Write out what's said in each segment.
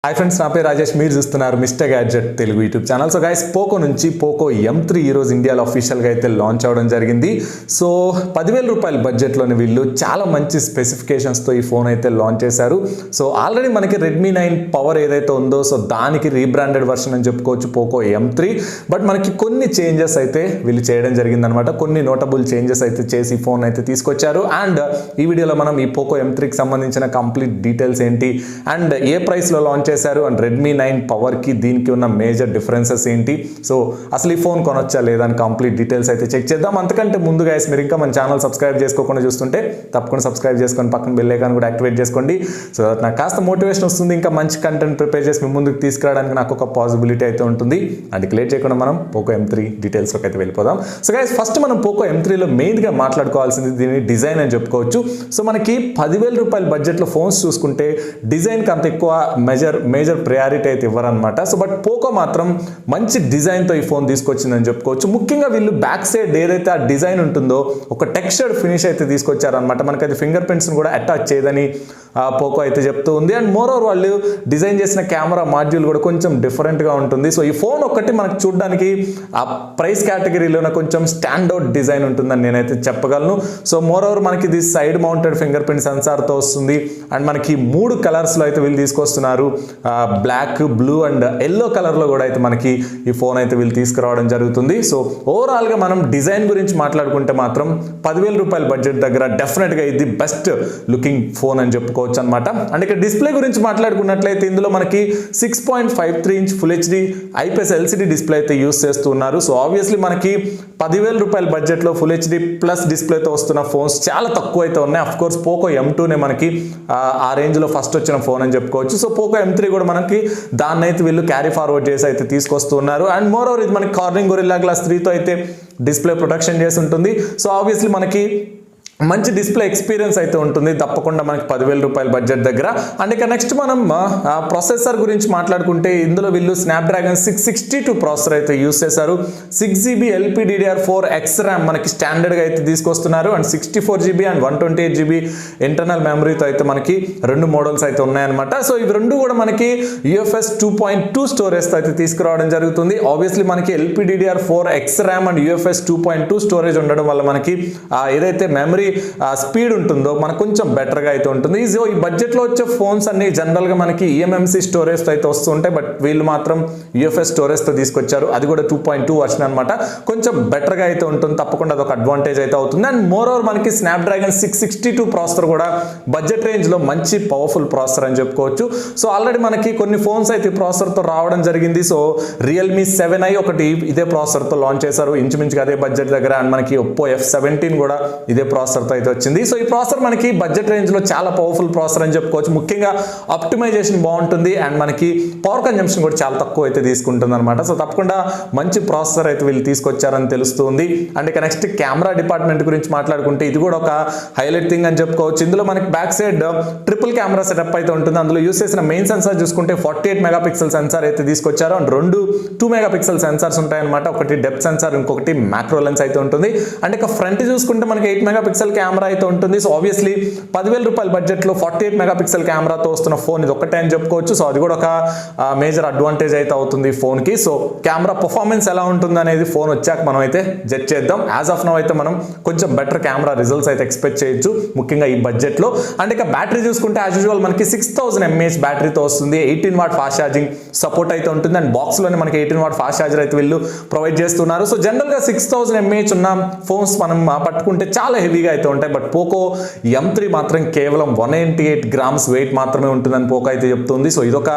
Hi friends, నా పేరు రాజేష్. మీరు చూస్తున్నారు mister gadget Telugu YouTube channel. So guys, Poco నుంచి పోకో M3 ఈరోజు ఇండియాలో అఫీషియల్గా అయితే లాంచ్ అవ్వడం జరిగింది. సో 10,000 రూపాయల బడ్జెట్లోని వీళ్ళు చాలా మంచి స్పెసిఫికేషన్స్తో ఈ ఫోన్ అయితే లాంచ్ చేశారు. సో ఆల్రెడీ మనకి రెడ్మీ 9 పవర్ ఏదైతే ఉందో సో దానికి రీబ్రాండెడ్ వర్షన్ అని చెప్పుకోవచ్చు పోకో M3. బట్ మనకి కొన్ని చేంజెస్ అయితే వీళ్ళు చేయడం జరిగిందనమాట. కొన్ని నోటబుల్ చేంజెస్ అయితే చేసి ఈ ఫోన్ అయితే తీసుకొచ్చారు. అండ్ ఈ వీడియోలో మనం ఈ పోకో M3కి సంబంధించిన కంప్లీట్ డీటెయిల్స్ ఏంటి అండ్ ఏ ప్రైస్లో లాంచ్ చేశారు అండ్ రెడ్మీ 9 పవర్కి దీనికి ఉన్న మేజర్ డిఫరెన్సెస్ ఏంటి, సో అసలు ఈ ఫోన్ కొనొచ్చా లేదా అని కంప్లీట్ డీటెయిల్స్ అయితే చెక్ చేద్దాం. అంతకంటే ముందు గైస్, మీరు ఇంకా మన ఛానల్ సబ్స్క్రైబ్ చేసుకోకుండా చూస్తుంటే తప్పకుండా సబ్స్క్రైబ్ చేసుకొని పక్కన బెల్ ఐకాన్ కూడా యాక్టివేట్ చేసుకోండి. సో నాకు కాస్త మోటివేషన్ వస్తుంది, ఇంకా మంచి కంటెంట్ ప్రిపేర్ చేసి మీ ముందుకు తీసుకురావడానికి నాకు ఒక పాసిబిలిటీ అయితే ఉంటుంది. అందుకే లేట్ చేయకుండా మనం పోకో M3 డీటెయిల్స్లోకి అయితే వెళ్ళిపోదాం. సో గైస్, ఫస్ట్ మనం పోకో M3లో మెయిన్గా మాట్లాడుకోవాల్సింది దీని డిజైన్ అని చెప్పుకోవచ్చు. సో మనకి 10,000 రూపాయల బడ్జెట్లో ఫోన్స్ చూసుకుంటే డిజైన్కి అంత ఎక్కువ మేజర్ ప్రయారిటీ అయితే ఇవ్వరనమాట. సో బట్ పోకో మాత్రం మంచి డిజైన్తో ఈ ఫోన్ తీసుకొచ్చిందని చెప్పుకోవచ్చు. ముఖ్యంగా వీళ్ళు బ్యాక్ సైడ్ ఏదైతే ఆ డిజైన్ ఉంటుందో ఒక టెక్స్చర్డ్ ఫినిష్ అయితే తీసుకొచ్చారనమాట. మనకి అది ఫింగర్ ప్రింట్స్ని కూడా అటాచ్ చేయదని పోకో అయితే చెప్తూ ఉంది. అండ్ మోర్ ఓవర్ వాళ్ళు డిజైన్ చేసిన కెమెరా మాడ్యూల్ కూడా కొంచెం డిఫరెంట్గా ఉంటుంది. సో ఈ ఫోన్ ఒక్కటి మనకు చూడడానికి ఆ ప్రైస్ కేటగిరీలోనే కొంచెం స్టాండౌట్ డిజైన్ ఉంటుందని నేనైతే చెప్పగలను. సో మోర్ ఓవర్ మనకి ఇది సైడ్ మౌంటెడ్ ఫింగర్ ప్రింట్ సెన్సార్తో వస్తుంది. అండ్ మనకి 3 కలర్స్లో అయితే వీళ్ళు తీసుకొస్తున్నారు. బ్లాక్, బ్లూ అండ్ ఎల్లో కలర్లో కూడా అయితే మనకి ఈ ఫోన్ అయితే వీళ్ళు తీసుకురావడం జరుగుతుంది. సో ఓవరాల్గా మనం డిజైన్ గురించి మాట్లాడుకుంటే మాత్రం 10,000 రూపాయల బడ్జెట్ దగ్గర డెఫినెట్గా ఇది బెస్ట్ లుకింగ్ ఫోన్ అని చెప్పుకోవచ్చు అనమాట. అండ్ ఇక్కడ డిస్ప్లే గురించి మాట్లాడుకున్నట్లయితే ఇందులో మనకి 6.53 inch full HD IPS LCD display అయితే యూస్ చేస్తున్నారు. సో ఆబ్వియస్లీ మనకి 10,000 రూపాయల బడ్జెట్లో ఫుల్ హెచ్డి ప్లస్ డిస్ప్లేతో వస్తున్న ఫోన్స్ చాలా తక్కువ అయితే ఉన్నాయి. అఫ్ కోర్స్ పోకో M2నే మనకి ఆ రేంజ్లో ఫస్ట్ వచ్చిన ఫోన్ అని చెప్పుకోవచ్చు. సో పోకో M3 కూడా మనకి దాన్ని అయితే వీళ్ళు క్యారీ ఫార్వర్డ్ చేసి అయితే తీసుకొస్తున్నారు. అండ్ మోర్ ఓవర్ ఇది మనకి కార్నింగ్ గొరిల్లా గ్లాస్ 3తో అయితే డిస్ప్లే ప్రొటెక్షన్ చేసి ఉంటుంది. సో ఆబ్వియస్లీ మనకి మంచి డిస్ప్లే ఎక్స్పీరియన్స్ అయితే ఉంటుంది తప్పకుండా మనకి 10,000 రూపాయల బడ్జెట్ దగ్గర. అండ్ ఇక నెక్స్ట్ మనం ప్రాసెసర్ గురించి మాట్లాడుకుంటే ఇందులో వీళ్ళు స్నాప్డ్రాగన్ 662 ప్రాసెసర్ అయితే యూస్ చేశారు. 6GB LPDDR4X RAM మనకి స్టాండర్డ్గా అయితే తీసుకొస్తున్నారు. And 64GB and 128GB internal మెమరీతో అయితే మనకి 2 మోడల్స్ అయితే ఉన్నాయన్నమాట. సో ఇవి రెండు కూడా మనకి UFS 2.2 స్టోరేజ్తో అయితే తీసుకురావడం జరుగుతుంది. ఆబ్వియస్లీ మనకి LPDDR4X RAM and UFS 2.2 storage ఉండడం వల్ల మనకి ఏదైతే మెమరీ స్పీడ్ ఉంటుందో మనకు కొంచెం బెటర్గా అయితే ఉంటుంది. సో ఈ బడ్జెట్లో వచ్చే ఫోన్స్ అన్ని జనరల్గా మనకి eMMC స్టోరేజ్తో అయితే వస్తుంటాయి. బట్ వీళ్ళు మాత్రం UFS స్టోరేజ్తో తీసుకొచ్చారు. అది కూడా 2.2 వర్షన్ అనమాట. కొంచెం బెటర్గా అయితే ఉంటుంది, తప్పకుండా అదొక అడ్వాంటేజ్ అయితే అవుతుంది. అండ్ మోర్ ఓవర్ మనకి స్నాప్డ్రాగన్ 662 ప్రాసెసర్ కూడా బడ్జెట్ రేంజ్లో మంచి పవర్ఫుల్ ప్రాసెసర్ అని చెప్పుకోవచ్చు. సో ఆల్రెడీ మనకి కొన్ని ఫోన్స్ అయితే ఈ ప్రాసెసర్తో రావడం జరిగింది. సో రియల్మీ 7i ఒకటి ఇదే ప్రాసెసర్తో లాంచ్ చేశారు, ఇంచుమించుగా అదే బడ్జెట్ దగ్గర. అండ్ మనకి ఒప్పో F17 కూడా ఇదే ప్రాసెసర్తో అయితే వచ్చింది. సో ఈ ప్రాసెసర్ మనకి బడ్జెట్ రేంజ్లో చాలా పవర్ఫుల్ ప్రాసెసర్ అని చెప్పుకోవచ్చు. ముఖ్యంగా ఆప్టిమైజేషన్ బాగుంటుంది అండ్ మనకి పవర్ కన్జంప్షన్ కూడా చాలా తక్కువ అయితే తీసుకుంటుంది అనమాట. సో తప్పకుండా మంచి ప్రాసెసర్ అయితే వీళ్ళు తీసుకొచ్చారని తెలుస్తుంది. అండ్ ఇక నెక్స్ట్ కెమెరా డిపార్ట్మెంట్ గురించి మాట్లాడుకుంటే ఇది కూడా ఒక హైలైట్ థింగ్ అని చెప్పుకోవచ్చు. ఇందులో మనకి back side triple camera setup అయితే ఉంటుంది. అందులో యూస్ చేసిన మెయిన్ సెన్సార్ చూసుకుంటే 48 మెగాపిక్సెల్ సెన్సార్ అయితే తీసుకొచ్చారు. అండ్ 2 మెగాపిక్సెల్ సెన్సార్స్ ఉంటాయన్నమాట. ఒకటి డెప్త్ సెన్సార్, ఇంకొకటి మ్యాక్రో లెన్స్ అయితే ఉంటుంది. అండ్ ఇక ఫ్రంట్ చూసుకుంటే మనకి 8 మెగాపిక్సెల్ కెమెరా అయితే ఉంటుంది. సో ఆబ్వియస్లీ 10,000 రూపాయల బడ్జెట్లో 48 మెగాపిక్సెల్ కెమెరాతో వస్తున్న ఫోన్ ఇది ఒకటే అని చెప్పుకోవచ్చు. సో అది కూడా ఒక మేజర్ అడ్వాంటేజ్ అయితే అవుతుంది ఈ ఫోన్కి. సో కెమెరా పర్ఫార్మెన్స్ ఎలా ఉంటుంది అనేది ఫోన్ వచ్చాక మనం అయితే జడ్జ్ చేద్దాం. యాజ్ ఆఫ్ నౌ అయితే మనం కొంచెం బెటర్ కెమెరా రిజల్ట్స్ అయితే ఎక్స్పెక్ట్ చేయొచ్చు, ముఖ్యంగా ఈ బడ్జెట్లో. అండ్ ఇక బ్యాటరీ చూసుకుంటే యాజ్ యూజువల్ మనకి 6000 mAh బ్యాటరీతో వస్తుంది. 18 వాట్ ఫాస్ట్ ఛార్జింగ్ సపోర్ట్ అయితే ఉంటుంది. అండ్ బాక్స్లోనే మనకి 18 వాట్ ఫాస్ట్ ఛార్జర్ అయితే వీళ్ళు ప్రొవైడ్ చేస్తున్నారు. సో జనరల్గా 6000 mAh ఉన్న ఫోన్స్ మనం పట్టుకుంటే చాలా హెవీగా అయితే ఉంటాయి. బట్ పోకో M3 మాత్రం కేవలం 198 గ్రామ్స్ వెయిట్ మాత్రమే ఉంటుందని పోకో అయితే చెప్తుంది. సో ఇదొక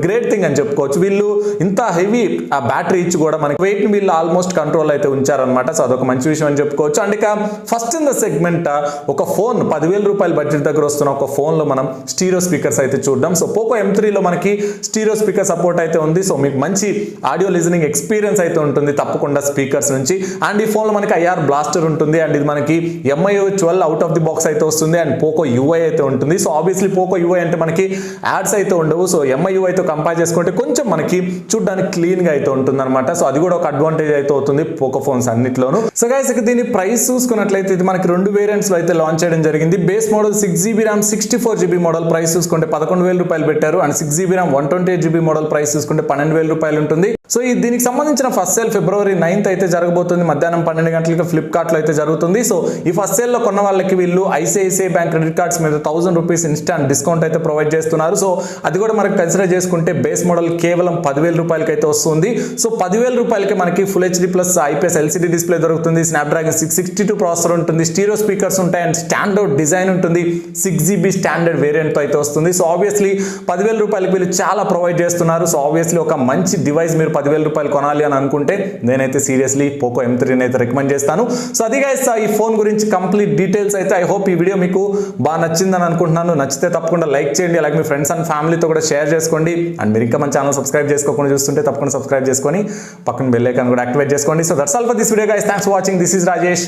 గ్రేట్ థింగ్ అని చెప్పుకోవచ్చు. వీళ్ళు ఇంత హెవీ బ్యాటరీ ఇచ్చి కూడా మనకి వెయిట్ ని వీళ్ళు ఆల్మోస్ట్ కంట్రోల్ అయితే ఉంచారనమాట. సో అదొక మంచి విషయం అని చెప్పుకోవచ్చు. అండ్ ఇక ఫస్ట్ ఇన్ ద సెగ్మెంట్ ఒక ఫోన్ 10,000 రూపాయల బడ్జెట్ దగ్గర వస్తున్న ఒక ఫోన్లో మనం స్టీరియో స్పీకర్స్ అయితే చూద్దాం. సో పోకో M3లో మనకి స్టీరియో స్పీకర్ సపోర్ట్ అయితే ఉంది. సో మీకు మంచి ఆడియో లిజనింగ్ ఎక్స్పీరియన్స్ అయితే ఉంటుంది తప్పకుండా స్పీకర్స్ నుంచి. అండ్ ఈ ఫోన్లో మనకి IR బ్లాస్టర్ ఉంటుంది. అండ్ ఇది మనకి మనకి MI 12 out of the box అయితే వస్తుంది అండ్ పోకో UI అయితే ఉంటుంది. సో ఆబ్వియస్లీ పోకో UI అంటే మనకి యాడ్స్ అయితే ఉండవు. సో MI UI తో కంపేర్ చేసుకుంటే కొంచెం మనకి చూడడానికి క్లీన్ గా అయితే ఉంటుంది అనమాట. సో అది కూడా ఒక అడ్వాంటేజ్ అయితే అవుతుంది పోకో ఫోన్స్ అన్నిట్లోనూ. సో గైస్ ఇక దీని ప్రైస్ చూసుకున్నట్లయితే ఇది మనకి 2 వేరియంట్స్ లో అయితే లాంచ్ చేయడం జరిగింది. Base model 6GB RAM 64GB model price చూసుకుంటే 11,000 రూపాయలు పెట్టారు and 6GB RAM 128GB model price చూసుకుంటే 12,000 రూపాయలు ఉంటుంది. సో దీనికి సంబంధించిన ఫస్ట్ సేల్ February 9th అయితే జరగబోతుంది. మధ్యాహ్నం 12 గంటలకు ఫ్లిప్కార్ట్ లో అయితే జరుగుతుంది. సో ఈ ఫస్ట్ సేల్ లో కొన్న వాళ్ళకి వీళ్ళు ICICI బ్యాంక్ క్రెడిట్ కార్డ్స్ మీద 1000 రూపీస్ ఇన్స్టాంట్ డిస్కౌంట్ అయితే ప్రొవైడ్ చేస్తున్నారు. సో అది కూడా మనకి కన్సిడర్ చేసుకుంటే బేస్ మోడల్ కేవలం 10,000 రూపాయలకి అయితే వస్తుంది. సో 10,000 రూపాయలకి మనకి full HD plus IPS LCD display దొరుకుతుంది. స్నాప్డ్రాగన్ 662 ప్రాసెసర్ ఉంటుంది. స్టీరియో స్పీకర్స్ ఉంటాయి అండ్ స్టాండర్డ్ డిజైన్ ఉంటుంది. 6GB స్టాండర్డ్ వేరియంట్ తో అయితే వస్తుంది. సో ఆబ్వియస్లీ 10,000 రూపాయలకి వీళ్ళు చాలా ప్రొవైడ్ చేస్తున్నారు. సో ఆబ్వియస్లీ ఒక మంచి డివైస్ మీరు 10,000 రూపాయలు కొనాలి అని అనుకుంటే నేనైతే సీరియస్లీ పోకో M3 అయితే రికమెండ్ చేస్తాను. సో అది గైస్ ఈ ఫోన్ గురించి కంప్లీట్ డీటెయిల్స్ అయితే. ఐ హోప్ ఈ వీడియో మీకు బాగా నచ్చిందని అనుకుంటున్నాను. నచ్చితే తప్పకుండా లైక్ చేయండి, అలాగే మీ ఫ్రెండ్స్ అండ్ ఫ్యామిలీతో కూడా షేర్ చేసుకోండి. అండ్ మీరు ఇంకా మన ఛానల్ సబ్స్క్రైబ్ చేసుకోకుండా చూస్తుంటే తప్పకుండా సబ్స్క్రైబ్ చేసుకొని పక్కన బెల్ ఐకాన్ కూడా యాక్టివేట్ చేసుకోండి. So that's all for this video guys. Thanks for watching. This is Rajesh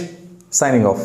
signing off.